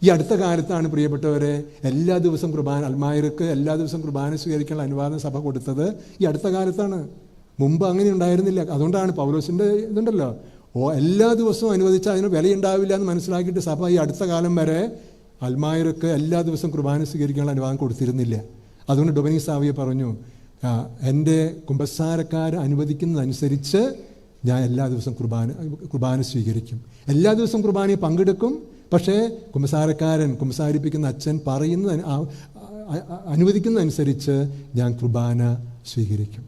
ഈ അടുത്ത കാലത്താണ് പ്രിയപ്പെട്ടവരെ എല്ലാ ദിവസവും അൽമായർക്ക് എല്ലാ ദിവസവും കുർബാന സ്വീകരിക്കാനുള്ള അനുവാദം സഭ കൊടുത്തത്. ഈ അടുത്ത കാലത്താണ്. മുമ്പ് അങ്ങനെ ഉണ്ടായിരുന്നില്ല. അതുകൊണ്ടാണ് പൗലോസിൻ്റെ ഇതുണ്ടല്ലോ, എല്ലാ ദിവസവും അനുവദിച്ചാൽ അതിന് വിലയുണ്ടാവില്ല എന്ന് മനസ്സിലാക്കിയിട്ട് സഭ ഈ അടുത്ത കാലം വരെ അൽമായർക്ക് എല്ലാ ദിവസവും കുർബാന സ്വീകരിക്കാനുള്ള അനുവാദം കൊടുത്തിരുന്നില്ല. അതുകൊണ്ട് ഡൊമിനിക് സാവിയോ പറഞ്ഞു, എൻ്റെ കുമ്പസാരക്കാർ അനുവദിക്കുന്നതനുസരിച്ച് ഞാൻ എല്ലാ ദിവസവും കുർബാന സ്വീകരിക്കും, എല്ലാ ദിവസവും കുർബാനയിൽ പങ്കെടുക്കും. പക്ഷേ കുമ്പസാരിപ്പിക്കുന്ന അച്ഛൻ അനുവദിക്കുന്നതനുസരിച്ച് ഞാൻ കുർബാന സ്വീകരിക്കും.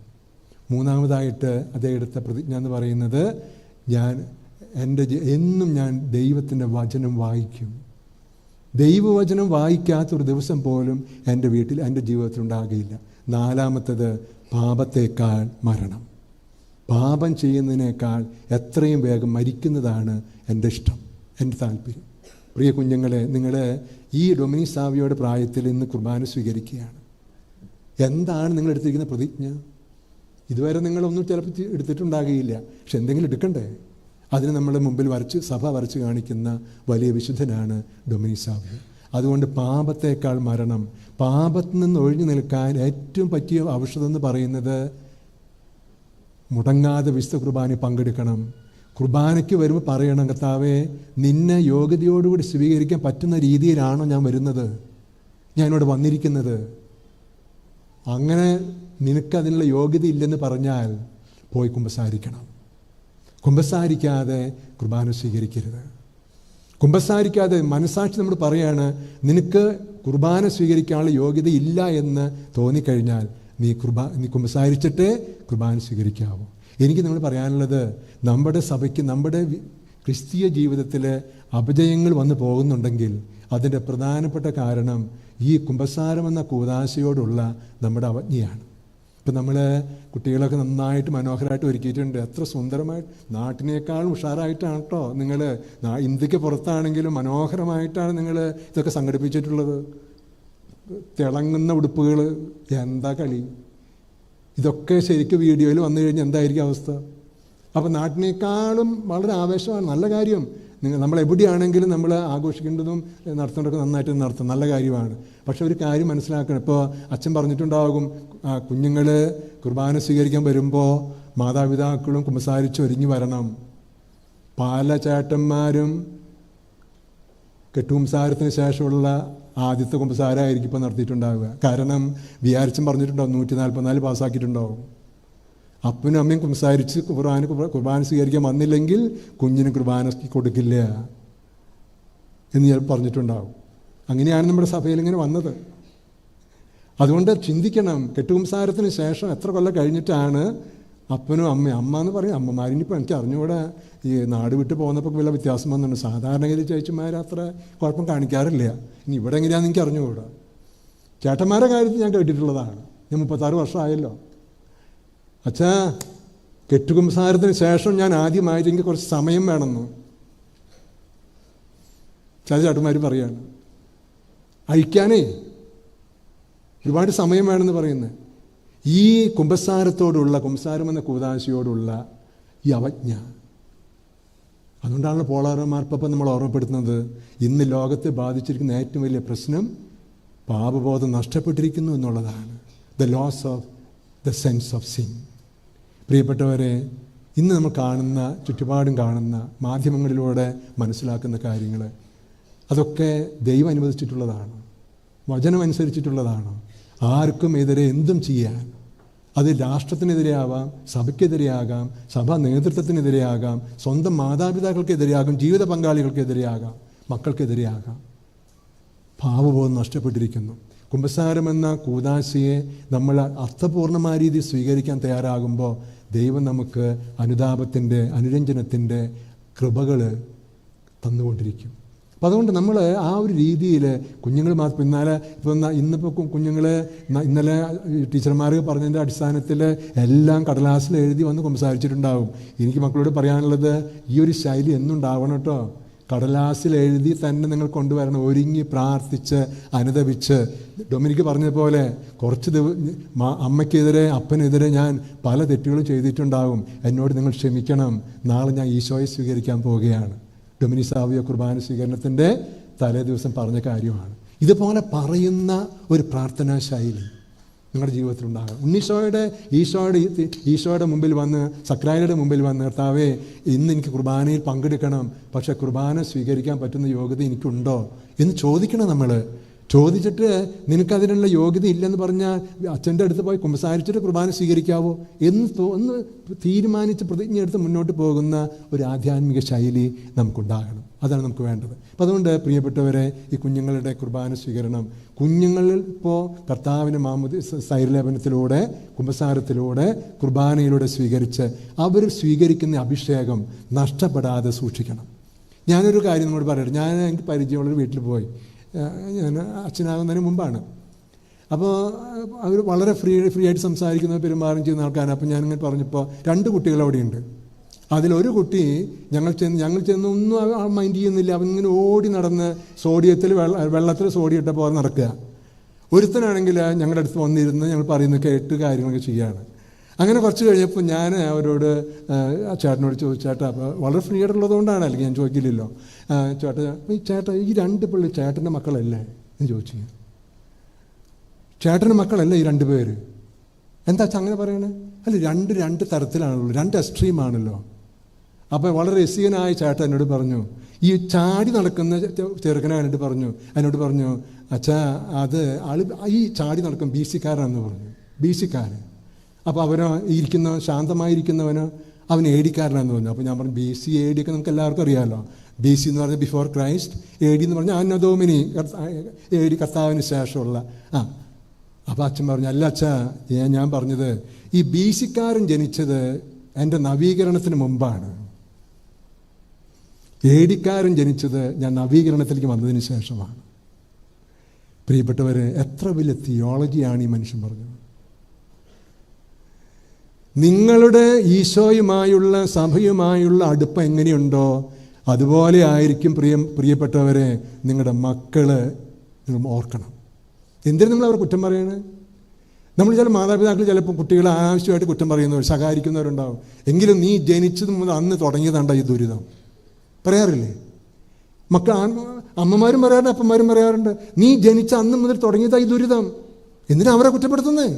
മൂന്നാമതായിട്ട് അദ്ദേഹം എടുത്ത പ്രതിജ്ഞ എന്ന് പറയുന്നത്, എന്നും ഞാൻ ദൈവത്തിൻ്റെ വചനം വായിക്കും. ദൈവവചനം വായിക്കാത്തൊരു ദിവസം പോലും എൻ്റെ വീട്ടിൽ, എൻ്റെ ജീവിതത്തിൽ ഉണ്ടാകുകയില്ല. നാലാമത്തത്, പാപത്തേക്കാൾ മരണം. പാപം ചെയ്യുന്നതിനേക്കാൾ എത്രയും വേഗം മരിക്കുന്നതാണ് എൻ്റെ ഇഷ്ടം, എൻ്റെ താല്പര്യം. പ്രിയ കുഞ്ഞുങ്ങളെ, നിങ്ങൾ ഈ ഡൊമിനിക് സാവിയോയുടെ പ്രായത്തിൽ ഇന്ന് കുർബാന സ്വീകരിക്കുകയാണ്. എന്താണ് നിങ്ങൾ എടുത്തിരിക്കുന്ന പ്രതിജ്ഞ? ഇതുവരെ നിങ്ങളൊന്നും ചിലപ്പോൾ എടുത്തിട്ടുണ്ടാകുകയില്ല, പക്ഷെ എന്തെങ്കിലും എടുക്കണ്ടേ? അതിന് നമ്മുടെ മുമ്പിൽ സഭ വരച്ച് കാണിക്കുന്ന വലിയ വിശുദ്ധനാണ് ഡൊമിനിക് സാവിയോ. അതുകൊണ്ട് പാപത്തേക്കാൾ മരണം, പാപത്തിൽ നിന്ന് ഒഴിഞ്ഞു നിൽക്കാൻ ഏറ്റവും പറ്റിയ ഔഷധം എന്ന് പറയുന്നത്, മുടങ്ങാതെ വിശുദ്ധ കുർബാനയിൽ പങ്കെടുക്കണം. കുർബാനയ്ക്ക് വരുമ്പോൾ പറയണം, കർത്താവേ, നിന്നെ യോഗ്യതയോടുകൂടി സ്വീകരിക്കാൻ പറ്റുന്ന രീതിയിലാണോ ഞാൻ വരുന്നത്, ഞാനിവിടെ വന്നിരിക്കുന്നത്? അങ്ങനെ നിനക്കതിനുള്ള യോഗ്യത ഇല്ലെന്ന് പറഞ്ഞാൽ പോയി കുമ്പസാരിക്കണം. കുമ്പസാരിക്കാതെ കുർബാന സ്വീകരിക്കരുത്. കുമ്പസാരിക്കാതെ മനസാക്ഷി നമ്മൾ പറയാണ്, നിനക്ക് കുർബാന സ്വീകരിക്കാനുള്ള യോഗ്യത ഇല്ല എന്ന് തോന്നിക്കഴിഞ്ഞാൽ നീ കുമ്പസാരിച്ചിട്ടേ കുർബാന സ്വീകരിക്കാവൂ. എനിക്ക് നിങ്ങൾ പറയാനുള്ളത്, നമ്മുടെ സഭയ്ക്ക്, നമ്മുടെ ക്രിസ്തീയ ജീവിതത്തിൽ അപജയങ്ങൾ വന്നു പോകുന്നുണ്ടെങ്കിൽ അതിൻ്റെ പ്രധാനപ്പെട്ട കാരണം ഈ കുമ്പസാരം എന്ന കൂദാശയോടുള്ള നമ്മുടെ അവജ്ഞയാണ്. ഇപ്പം നമ്മൾ കുട്ടികളൊക്കെ നന്നായിട്ട് മനോഹരമായിട്ട് ഒരുക്കിയിട്ടുണ്ട്, എത്ര സുന്ദരമായിട്ട്, നാട്ടിനേക്കാളും ഉഷാറായിട്ടാണ് കേട്ടോ നിങ്ങൾ. ഇന്ത്യക്ക് പുറത്താണെങ്കിലും മനോഹരമായിട്ടാണ് നിങ്ങൾ ഇതൊക്കെ സംഘടിപ്പിച്ചിട്ടുള്ളത്. തിളങ്ങുന്ന ഉടുപ്പുകൾ, എന്താ കളി! ഇതൊക്കെ ശരിക്കും വീഡിയോയിൽ വന്നു കഴിഞ്ഞാൽ എന്തായിരിക്കും അവസ്ഥ? അപ്പോൾ നാട്ടിനേക്കാളും വളരെ ആവേശമാണ്. നല്ല കാര്യം. നമ്മൾ എവിടെയാണെങ്കിലും നമ്മൾ ആഘോഷിക്കേണ്ടതും നടത്തേണ്ടതൊക്കെ നന്നായിട്ട് നടത്തും, നല്ല കാര്യമാണ്. പക്ഷെ ഒരു കാര്യം മനസ്സിലാക്കണം. ഇപ്പോൾ അച്ഛൻ പറഞ്ഞിട്ടുണ്ടാകും, കുഞ്ഞുങ്ങൾ കുർബാന സ്വീകരിക്കാൻ വരുമ്പോൾ മാതാപിതാക്കളും കുമ്പസാരിച്ച് ഒരുങ്ങി വരണം. പല ചേട്ടന്മാരും കെട്ടുകുമ്പസാരത്തിന് ശേഷമുള്ള ആദ്യത്തെ കുമ്പസാരമായിരിക്കും ഇപ്പോൾ നടത്തിയിട്ടുണ്ടാവുക. കാരണം വിചാരിച്ചും പറഞ്ഞിട്ടുണ്ടാവും 144 പാസ്സാക്കിയിട്ടുണ്ടാവും. അപ്പനും അമ്മയും കുമ്പസാരിച്ച് കുർബാന സ്വീകരിക്കാൻ വന്നില്ലെങ്കിൽ കുഞ്ഞിന് കുർബാന കൊടുക്കില്ല എന്ന് ഞാൻ പറഞ്ഞിട്ടുണ്ടാവും. അങ്ങനെയാണ് നമ്മുടെ സഭയിൽ ഇങ്ങനെ വന്നത്. അതുകൊണ്ട് ചിന്തിക്കണം, കെട്ടുകുമ്പസാരത്തിന് ശേഷം എത്ര കൊല്ലം കഴിഞ്ഞിട്ടാണ് അപ്പനും അമ്മയും, അമ്മ എന്ന് പറയും, അമ്മമാരിനിപ്പോൾ എനിക്ക് അറിഞ്ഞുകൂടെ, ഈ നാട് വിട്ട് പോകുന്നപ്പോൾ വല്ല വ്യത്യാസം വന്നിട്ടുണ്ട്. സാധാരണഗതി ചേച്ചിമാർ അത്ര കുഴപ്പം കാണിക്കാറില്ല. ഇനി ഇവിടെ എങ്ങനെയാണെന്ന് എനിക്ക് അറിഞ്ഞുകൂടാ. ചേട്ടന്മാരുടെ കാര്യത്തിൽ ഞാൻ കേട്ടിട്ടുള്ളതാണ്. ഞാൻ 36 വർഷമായല്ലോ. അച്ഛാ കെട്ടുകുംസാരത്തിന് ശേഷം ഞാൻ ആദ്യമായിട്ട് എനിക്ക് കുറച്ച് സമയം വേണമെന്നു ചില ചേട്ടന്മാർ പറയാണ്. അഴിക്കാനേ ഒരുപാട് സമയം വേണമെന്ന് പറയുന്നത്. ഈ കുമ്പസാരം എന്ന കൂദാശയോടുള്ള ഈ അവജ്ഞ, അതുകൊണ്ടാണ് പോളാറമാർപ്പം നമ്മൾ ഓർമ്മപ്പെടുത്തുന്നത്, ഇന്ന് ലോകത്തെ ബാധിച്ചിരിക്കുന്ന ഏറ്റവും വലിയ പ്രശ്നം പാപബോധം നഷ്ടപ്പെട്ടിരിക്കുന്നു എന്നുള്ളതാണ്. The loss of the sense of sin. പ്രിയപ്പെട്ടവരെ, ഇന്ന് നമ്മൾ കാണുന്ന, ചുറ്റുപാടും കാണുന്ന, മാധ്യമങ്ങളിലൂടെ മനസ്സിലാക്കുന്ന കാര്യങ്ങൾ അതൊക്കെ ദൈവം അനുവദിച്ചിട്ടുള്ളതാണ്, വചനം അനുസരിച്ചിട്ടുള്ളതാണ്. ആർക്കും എതിരെ എന്തും ചെയ്യാൻ. അത് രാഷ്ട്രത്തിനെതിരെയാവാം, സഭയ്ക്കെതിരെയാകാം, സഭാ നേതൃത്വത്തിനെതിരെയാകാം, സ്വന്തം മാതാപിതാക്കൾക്കെതിരെയാകാം, ജീവിത പങ്കാളികൾക്കെതിരെയാകാം, മക്കൾക്കെതിരെയാകാം. ഭാവബോധം നഷ്ടപ്പെട്ടിരിക്കുന്നു. കുമ്പസാരമെന്ന കൂദാശയെ നമ്മൾ അർത്ഥപൂർണമായ രീതിയിൽ സ്വീകരിക്കാൻ തയ്യാറാകുമ്പോൾ ദൈവം നമുക്ക് അനുതാപത്തിൻ്റെ, അനുരഞ്ജനത്തിൻ്റെ കൃപകൾ തന്നുകൊണ്ടിരിക്കും. അപ്പോൾ അതുകൊണ്ട് നമ്മൾ ആ ഒരു രീതിയിൽ കുഞ്ഞുങ്ങൾ മാത്രം ഇന്നിപ്പോൾ കുഞ്ഞുങ്ങൾ ഇന്നലെ ടീച്ചർമാർ പറഞ്ഞതിൻ്റെ അടിസ്ഥാനത്തിൽ എല്ലാം കടലാസിൽ എഴുതി വന്ന് കുമ്പസാരിച്ചിട്ടുണ്ടാവും. എനിക്ക് മക്കളോട് പറയാനുള്ളത്, ഈ ഒരു ശൈലി എന്നുണ്ടാവണം കേട്ടോ. കടലാസിൽ എഴുതി തന്നെ നിങ്ങൾ കൊണ്ടുവരണം, ഒരുങ്ങി പ്രാർത്ഥിച്ച് അനുദപിച്ച്. ഡൊമിനിക്ക് പറഞ്ഞതുപോലെ കുറച്ച് അമ്മയ്ക്കെതിരെ അപ്പനെതിരെ ഞാൻ പല തെറ്റുകളും ചെയ്തിട്ടുണ്ടാകും, എന്നോട് നിങ്ങൾ ക്ഷമിക്കണം, നാളെ ഞാൻ ഈശോയെ സ്വീകരിക്കാൻ പോവുകയാണ്. ഡൊമിനിക് സാവിയോ കുർബാന സ്വീകരണത്തിൻ്റെ തലേ ദിവസം പറഞ്ഞ കാര്യമാണ്. ഇതുപോലെ പറയുന്ന ഒരു പ്രാർത്ഥനാ ശൈലി നിങ്ങളുടെ ജീവിതത്തിലുണ്ടാകും. ഈശോയുടെ മുമ്പിൽ വന്ന്, സക്രായയുടെ മുമ്പിൽ വന്ന്, കർത്താവേ ഇന്ന് എനിക്ക് കുർബാനയിൽ പങ്കെടുക്കണം, പക്ഷേ കുർബാന സ്വീകരിക്കാൻ പറ്റുന്ന യോഗ്യത എനിക്കുണ്ടോ എന്ന് ചോദിക്കണം. നമ്മൾ ചോദിച്ചിട്ട് നിനക്കതിനുള്ള യോഗ്യത ഇല്ലെന്ന് പറഞ്ഞാൽ അച്ഛൻ്റെ അടുത്ത് പോയി കുമ്പസാരിച്ചിട്ട് കുർബാന സ്വീകരിക്കാവോ ഒന്ന് തീരുമാനിച്ച് പ്രതിജ്ഞ എടുത്ത് മുന്നോട്ട് പോകുന്ന ഒരു ആധ്യാത്മിക ശൈലി നമുക്കുണ്ടാകണം. അതാണ് നമുക്ക് വേണ്ടത്. അപ്പം അതുകൊണ്ട് പ്രിയപ്പെട്ടവരെ, ഈ കുഞ്ഞുങ്ങളുടെ കുർബാന സ്വീകരണം, കുഞ്ഞുങ്ങളിൽ ഇപ്പോൾ കർത്താവിൻ്റെ സൈരലേപനത്തിലൂടെ, കുമ്പസാരത്തിലൂടെ, കുർബാനയിലൂടെ സ്വീകരിച്ച് അവർ സ്വീകരിക്കുന്ന അഭിഷേകം നഷ്ടപ്പെടാതെ സൂക്ഷിക്കണം. ഞാനൊരു കാര്യം നമ്മോട് പറയട്ടെ. എനിക്ക് പരിചയമുള്ളൊരു വീട്ടിൽ പോയി, ഞാൻ അച്ഛനാകുന്നതിന് മുമ്പാണ്. അപ്പോൾ അവർ വളരെ ഫ്രീ ആയിട്ട് സംസാരിക്കുന്ന, പെരുമാറും ചെയ്യുന്ന ആൾക്കാരാണ്. അപ്പോൾ ഞാനിങ്ങനെ പറഞ്ഞപ്പോൾ 2 കുട്ടികൾ അവിടെയുണ്ട്. അതിലൊരു കുട്ടി ഞങ്ങൾ ചെന്ന് ഒന്നും മൈൻഡ് ചെയ്യുന്നില്ല. അവനിങ്ങനെ ഓടി നടന്ന് വെള്ളത്തിൽ സോഡിയം ഇട്ട പോലെ നടക്കുക. ഒരുത്തനാണെങ്കിൽ ഞങ്ങളുടെ അടുത്ത് വന്നിരുന്ന് ഞങ്ങൾ പറയുന്നത് കേട്ട് കാര്യങ്ങളൊക്കെ ചെയ്യുകയാണ്. അങ്ങനെ കുറച്ച് കഴിഞ്ഞപ്പോൾ ഞാൻ അവരോട്, ചേട്ടനോട് ചോദിച്ചേട്ടാ, അപ്പോൾ വളരെ ഫ്രീ ആയിട്ടുള്ളതുകൊണ്ടാണ്, അല്ലെങ്കിൽ ഞാൻ ചോദിക്കില്ലല്ലോ, ചേട്ടാ ഈ 2 പിള്ളേർ ചേട്ടൻ്റെ മക്കളല്ലേ എന്ന് ചോദിച്ചു. ചേട്ടൻ്റെ മക്കളല്ലേ ഈ 2 പേര്? എന്താ അങ്ങനെ പറയണേ? അല്ല, 2 തരത്തിലാണല്ലോ, 2 എക്സ്ട്രീമാണല്ലോ. അപ്പോൾ വളരെ രസികനായ ചേട്ടൻ എന്നോട് പറഞ്ഞു, ഈ ചാടി നടക്കുന്ന ചെറുക്കനെ എന്നോട് പറഞ്ഞു അച്ഛാ, അത് ഈ ചാടി നടക്കും BC-കാരനാണെന്ന് പറഞ്ഞു. BC-കാരൻ. അപ്പോൾ ശാന്തമായിരിക്കുന്നവനോ അവൻ AD-കാരനാണെന്ന് പറഞ്ഞു. അപ്പോൾ ഞാൻ പറഞ്ഞു, BC AD ഒക്കെ നമുക്ക് എല്ലാവർക്കും അറിയാമല്ലോ. BC എന്ന് പറഞ്ഞാൽ ബിഫോർ ക്രൈസ്റ്റ്, AD എന്ന് പറഞ്ഞാൽ അന്നോ ഡോമിനി, AD കർത്താവിന് ശേഷമുള്ള. അപ്പോൾ അച്ഛൻ പറഞ്ഞു, അല്ല അച്ഛാ, ഞാൻ പറഞ്ഞത് ഈ BC-കാരൻ ജനിച്ചത് എൻ്റെ നവീകരണത്തിന് മുമ്പാണ്, AD-കാരൻ ജനിച്ചത് ഞാൻ നവീകരണത്തിലേക്ക് വന്നതിന് ശേഷമാണ്. പ്രിയപ്പെട്ടവരെ, എത്ര വലിയ തിയോളജിയാണ് ഈ മനുഷ്യൻ പറഞ്ഞത്. നിങ്ങളുടെ ഈശോയുമായുള്ള, സഭയുമായുള്ള അടുപ്പം എങ്ങനെയുണ്ടോ അതുപോലെ ആയിരിക്കും പ്രിയപ്പെട്ടവരെ നിങ്ങളുടെ മക്കള്. നിങ്ങൾ ഓർക്കണം. എന്തിനും നമ്മൾ അവർ കുറ്റം പറയണേ? നമ്മൾ ചില മാതാപിതാക്കൾ ചിലപ്പോൾ കുട്ടികളെ ആവശ്യമായിട്ട് കുറ്റം പറയുന്നവർ, ശകാരിക്കുന്നവരുണ്ടാവും. എങ്കിലും നീ ജനിച്ചത് മുതൽ അന്ന് തുടങ്ങിയതാണ്ട ഈ ദുരിതം പറയാറില്ലേ? അമ്മമാരും പറയാറുണ്ട്, അപ്പന്മാരും പറയാറുണ്ട്, നീ ജനിച്ച അന്ന് മുതൽ തുടങ്ങിയതാ ഈ ദുരിതം. എന്തിനാ അവരെ കുറ്റപ്പെടുത്തുന്നേ?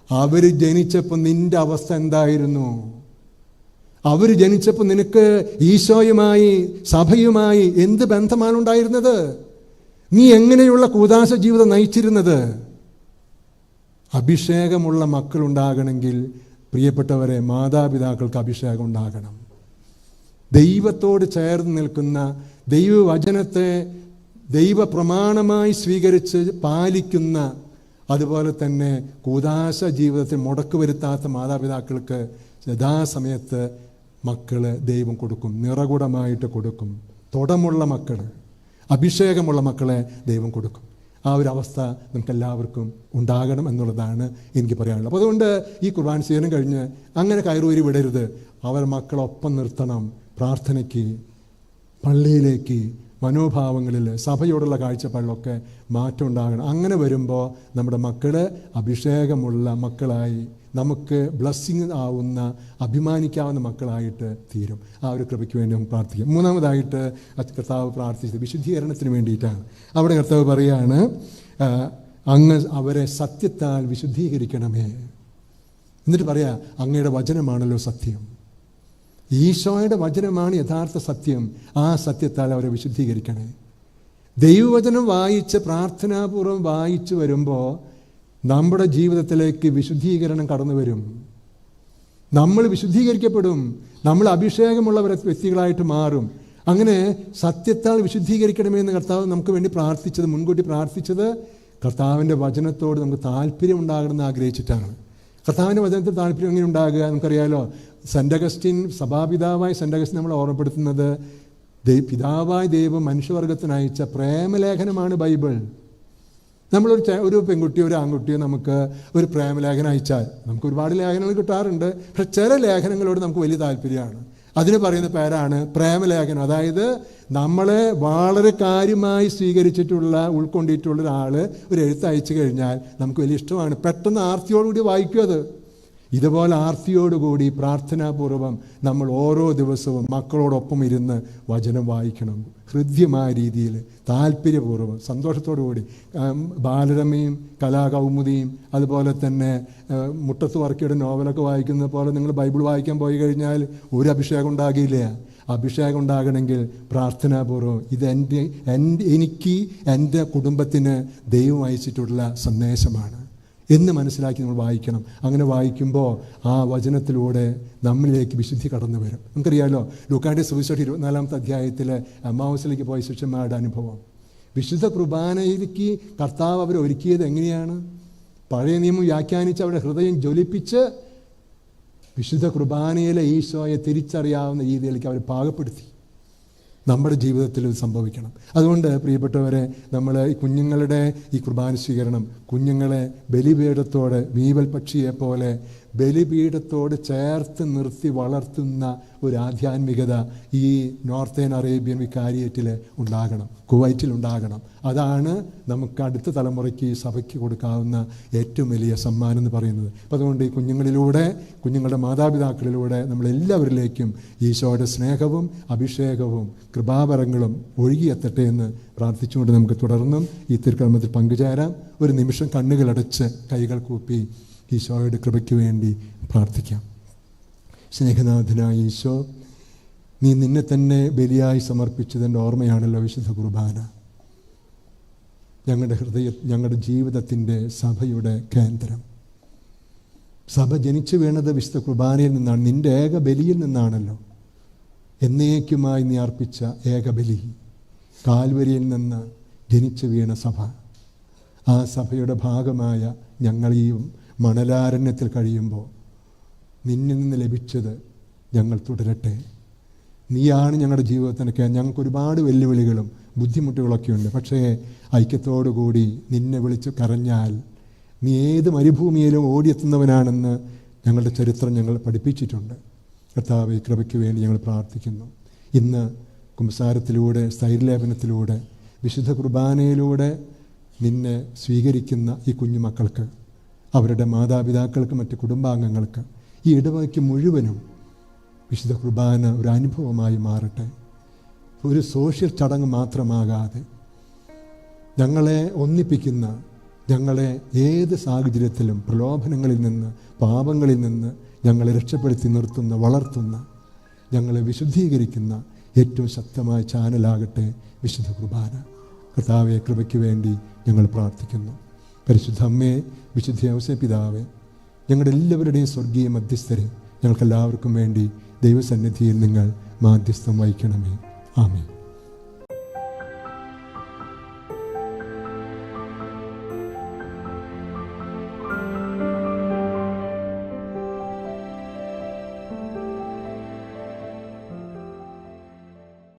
അവർ ജനിച്ചപ്പോൾ നിന്റെ അവസ്ഥ എന്തായിരുന്നു? അവർ ജനിച്ചപ്പോൾ നിനക്ക് ഈശോയുമായി, സഭയുമായി എന്ത് ബന്ധമാണ് ഉണ്ടായിരുന്നത്? നീ എങ്ങനെയുള്ള കൂദാശ ജീവിതം നയിച്ചിരുന്നത്? അഭിഷേകമുള്ള മക്കളുണ്ടാകണമെങ്കിൽ പ്രിയപ്പെട്ടവരെ, മാതാപിതാക്കൾക്ക് അഭിഷേകം ഉണ്ടാകണം. ദൈവത്തോട് ചേർന്ന് നിൽക്കുന്ന, ദൈവവചനത്തെ ദൈവപ്രമാണമായി സ്വീകരിച്ച് പാലിക്കുന്ന, അതുപോലെ തന്നെ കൂദാശ ജീവിതത്തിൽ മുടക്ക് വരുത്താത്ത മാതാപിതാക്കൾക്ക് യഥാസമയത്ത് മക്കള് ദൈവം കൊടുക്കും, നിറകുടമായിട്ട് കൊടുക്കും. തുടമുള്ള മക്കൾ, അഭിഷേകമുള്ള മക്കളെ ദൈവം കൊടുക്കും. ആ ഒരു അവസ്ഥ നമുക്കെല്ലാവർക്കും ഉണ്ടാകണം എന്നുള്ളതാണ് എനിക്ക് പറയാനുള്ളത്. അപ്പോൾ അതുകൊണ്ട് ഈ കുർബാന സ്വീകരണം കഴിഞ്ഞ് അങ്ങനെ കയറൂരി വിടരുത്. അവർ മക്കളൊപ്പം നിർത്തണം. പ്രാർത്ഥനയ്ക്ക്, പള്ളിയിലേക്ക്, മനോഭാവങ്ങളിൽ, സഭയോടുള്ള കാഴ്ചപ്പാടിലൊക്കെ മാറ്റം ഉണ്ടാകണം. അങ്ങനെ വരുമ്പോൾ നമ്മുടെ മക്കൾ അഭിഷേകമുള്ള മക്കളായി, നമുക്ക് ബ്ലെസ്സിങ് ആവുന്ന, അഭിമാനിക്കാവുന്ന മക്കളായിട്ട് തീരും. ആ ഒരു കൃപയ്ക്ക് വേണ്ടി നമുക്ക് പ്രാർത്ഥിക്കാം. മൂന്നാമതായിട്ട് കർത്താവ് പ്രാർത്ഥിച്ചത് വിശുദ്ധീകരണത്തിന് വേണ്ടിയിട്ടാണ്. അവിടെ കർത്താവ് പറയുകയാണ്, അങ്ങ് അവരെ സത്യത്താൽ വിശുദ്ധീകരിക്കണമേ. എന്നിട്ട് പറയാ, അങ്ങയുടെ വചനമാണല്ലോ സത്യം. ഈശോയുടെ വചനമാണ് യഥാർത്ഥ സത്യം. ആ സത്യത്താൽ അവരെ വിശുദ്ധീകരിക്കണേ. ദൈവവചനം വായിച്ച് പ്രാർത്ഥനാപൂർവം വായിച്ചു വരുമ്പോൾ നമ്മുടെ ജീവിതത്തിലേക്ക് വിശുദ്ധീകരണം കടന്നു വരും. നമ്മൾ വിശുദ്ധീകരിക്കപ്പെടും. നമ്മൾ അഭിഷേകമുള്ള വ്യക്തികളായിട്ട് മാറും. അങ്ങനെ സത്യത്താൽ വിശുദ്ധീകരിക്കണമെന്ന് കർത്താവ് നമുക്ക് വേണ്ടി പ്രാർത്ഥിച്ചത്, മുൻകൂട്ടി പ്രാർത്ഥിച്ചത് കർത്താവിൻ്റെ വചനത്തോട് നമുക്ക് താല്പര്യം ഉണ്ടാകണമെന്ന് ആഗ്രഹിച്ചിട്ടാണ്. കർത്താവിൻ്റെ വചനത്തിൽ താല്പര്യം എങ്ങനെ ഉണ്ടാകുക? നമുക്കറിയാലോ, സെൻ്റ് അഗസ്റ്റിൻ, സഭാപിതാവായ സെൻ്റ് അഗസ്റ്റിൻ നമ്മളെ ഓർമ്മപ്പെടുത്തുന്നത് പിതാവായ ദൈവം മനുഷ്യവർഗത്തിന് അയച്ച പ്രേമലേഖനമാണ് ബൈബിൾ. ഒരു പെൺകുട്ടിയോ ഒരു ആൺകുട്ടിയോ നമുക്ക് ഒരു പ്രേമലേഖനം അയച്ചാൽ നമുക്ക് ഒരുപാട് ലേഖനങ്ങൾ കിട്ടാറുണ്ട്. പക്ഷെ ചില ലേഖനങ്ങളോട് നമുക്ക് വലിയ താല്പര്യമാണ്. അതിന് പറയുന്ന പേരാണ് പ്രേമലേഖനം. അതായത് നമ്മളെ വളരെ കാര്യമായി സ്വീകരിച്ചിട്ടുള്ള, ഉൾക്കൊണ്ടിട്ടുള്ള ഒരാൾ ഒരു എഴുത്ത് അയച്ചു കഴിഞ്ഞാൽ നമുക്ക് വലിയ ഇഷ്ടമാണ്. പെട്ടെന്ന് ആർത്തിയോടുകൂടി വായിക്കും അത്. ഇതുപോലെ ആർത്തിയോടുകൂടി പ്രാർത്ഥനാപൂർവം നമ്മൾ ഓരോ ദിവസവും മക്കളോടൊപ്പം ഇരുന്ന് വചനം വായിക്കണം. ഹൃദ്യമായ രീതിയിൽ, താല്പര്യപൂർവ്വം, സന്തോഷത്തോടുകൂടി. ബാലരമയും കലാകൗമുദിയും അതുപോലെ തന്നെ മുട്ടത്ത് വർക്കിയുടെ നോവലൊക്കെ വായിക്കുന്ന പോലെ നിങ്ങൾ ബൈബിൾ വായിക്കാൻ പോയി കഴിഞ്ഞാൽ ഒരു അഭിഷേകം ഉണ്ടാകില്ല. അഭിഷേകം ഉണ്ടാകണമെങ്കിൽ പ്രാർത്ഥനാപൂർവ്വം ഇത് എനിക്ക് എൻ്റെ കുടുംബത്തിന് ദൈവം അയച്ചിട്ടുള്ള സന്ദേശമാണ് എന്ന് മനസ്സിലാക്കി നമ്മൾ വായിക്കണം. അങ്ങനെ വായിക്കുമ്പോൾ ആ വചനത്തിലൂടെ നമ്മളിലേക്ക് വിശുദ്ധി കടന്നു വരും. നമുക്കറിയാമല്ലോ, ലൂക്കായുടെ സുവിശേഷം 24-ാമത്തെ അധ്യായത്തിൽ എമ്മാവുസിലേക്ക് പോയ ശിഷ്യന്മാരുടെ അനുഭവം. വിശുദ്ധ കുർബാനയിലേക്ക് കർത്താവ് അവരെ ഒരുക്കിയത് എങ്ങനെയാണ്? പഴയ നിയമം വ്യാഖ്യാനിച്ച് അവരുടെ ഹൃദയം ജ്വലിപ്പിച്ച് വിശുദ്ധ കുർബാനയിലെ ഈശോയെ തിരിച്ചറിയാവുന്ന രീതിയിലേക്ക് അവർ പാകപ്പെടുത്തി. നമ്മുടെ ജീവിതത്തിൽ ഇത് സംഭവിക്കണം. അതുകൊണ്ട് പ്രിയപ്പെട്ടവരെ, നമ്മൾ ഈ കുഞ്ഞുങ്ങളുടെ ഈ കുർബാന സ്വീകരണം കുഞ്ഞുങ്ങളെ ബലിപീഠത്തോട്, വീവൽ പക്ഷിയെപ്പോലെ ബലിപീഠത്തോട് ചേർത്ത് നിർത്തി വളർത്തുന്ന ഒരു ആധ്യാത്മികത ഈ നോർത്തേൺ അറേബ്യൻ വികാരിയേറ്റിൽ ഉണ്ടാകണം, കുവൈറ്റിൽ ഉണ്ടാകണം. അതാണ് നമുക്ക് അടുത്ത തലമുറയ്ക്ക് ഈ സഭയ്ക്ക് കൊടുക്കാവുന്ന ഏറ്റവും വലിയ സമ്മാനം എന്ന് പറയുന്നത്. അപ്പം അതുകൊണ്ട് ഈ കുഞ്ഞുങ്ങളിലൂടെ, കുഞ്ഞുങ്ങളുടെ മാതാപിതാക്കളിലൂടെ നമ്മളെല്ലാവരിലേക്കും ഈശോയുടെ സ്നേഹവും അഭിഷേകവും കൃപാവരങ്ങളും ഒഴുകിയെത്തട്ടെ എന്ന് പ്രാർത്ഥിച്ചുകൊണ്ട് നമുക്ക് തുടർന്നും ഈ തിരുക്കർമ്മത്തിൽ പങ്കുചേരാം. ഒരു നിമിഷം കണ്ണുകളടച്ച് കൈകൾ കൂപ്പി ഈശോയുടെ കൃപയ്ക്ക് വേണ്ടി പ്രാർത്ഥിക്കാം. സ്നേഹനാഥനായ ഈശോ, നീ നിന്നെ തന്നെ ബലിയായി സമർപ്പിച്ചതിൻ്റെ ഓർമ്മയാണല്ലോ വിശുദ്ധ കുർബാന. ഞങ്ങളുടെ ജീവിതത്തിൻ്റെ സഭയുടെ കേന്ദ്രം. സഭ ജനിച്ചു വീണത് വിശുദ്ധ കുർബാനയിൽ നിന്നാണ്, നിൻ്റെ ഏക ബലിയിൽ നിന്നാണല്ലോ. എന്നേക്കുമായി നീ അർപ്പിച്ച ഏകബലി, കാൽവരിയിൽ നിന്ന് ജനിച്ചു വീണ സഭ. ആ സഭയുടെ ഭാഗമായ ഞങ്ങൾ ഈ മണലാരണ്യത്തിൽ കഴിയുമ്പോൾ നിന്നിൽ നിന്ന് ലഭിച്ചത് ഞങ്ങൾ തുടരട്ടെ. നീയാണ് ഞങ്ങളുടെ ജീവിതത്തിനൊക്കെ. ഞങ്ങൾക്ക് ഒരുപാട് വെല്ലുവിളികളും ബുദ്ധിമുട്ടുകളൊക്കെ ഉണ്ട്. പക്ഷേ ഐക്യത്തോടുകൂടി നിന്നെ വിളിച്ച് കരഞ്ഞാൽ നീ ഏത് മരുഭൂമിയിലും ഓടിയെത്തുന്നവനാണെന്ന് ഞങ്ങളുടെ ചരിത്രം ഞങ്ങൾ പഠിപ്പിച്ചിട്ടുണ്ട്. കർത്താവേ, കൃപയ്ക്ക് വേണ്ടി ഞങ്ങൾ പ്രാർത്ഥിക്കുന്നു. ഇന്ന് കുംസാരത്തിലൂടെ, സ്ഥൈര്യലേപനത്തിലൂടെ, വിശുദ്ധ കുർബാനയിലൂടെ നിന്നെ സ്വീകരിക്കുന്ന ഈ കുഞ്ഞുമക്കൾക്ക്, അവരുടെ മാതാപിതാക്കൾക്ക്, മറ്റ് കുടുംബാംഗങ്ങൾക്ക്, ഈ ഇടവകയ്ക്ക് മുഴുവനും വിശുദ്ധ കുർബാന ഒരു അനുഭവമായി മാറട്ടെ. ഒരു സോഷ്യൽ ചടങ്ങ് മാത്രമാകാതെ ഞങ്ങളെ ഒന്നിപ്പിക്കുന്ന, ഞങ്ങളെ ഏത് സാഹചര്യത്തിലും പ്രലോഭനങ്ങളിൽ നിന്ന്, പാപങ്ങളിൽ നിന്ന് ഞങ്ങളെ രക്ഷപ്പെടുത്തി നിർത്തുന്ന, വളർത്തുന്ന, ഞങ്ങളെ വിശുദ്ധീകരിക്കുന്ന ഏറ്റവും ശക്തമായ ചാനലാകട്ടെ വിശുദ്ധ കുർബാന. കർത്താവെ, കൃപയ്ക്ക് വേണ്ടി ഞങ്ങൾ പ്രാർത്ഥിക്കുന്നു. പരിശുദ്ധ അമ്മേ, വിശുദ്ധ ഔസേപ്പ് പിതാവേ, ഞങ്ങളുടെ എല്ലാവരുടെയും സ്വർഗീയ മധ്യസ്ഥരെ, ഞങ്ങൾക്കെല്ലാവർക്കും വേണ്ടി ദൈവസന്നിധിയിൽ നിങ്ങൾ മാധ്യസ്ഥം വഹിക്കണമേ. ആമേൻ.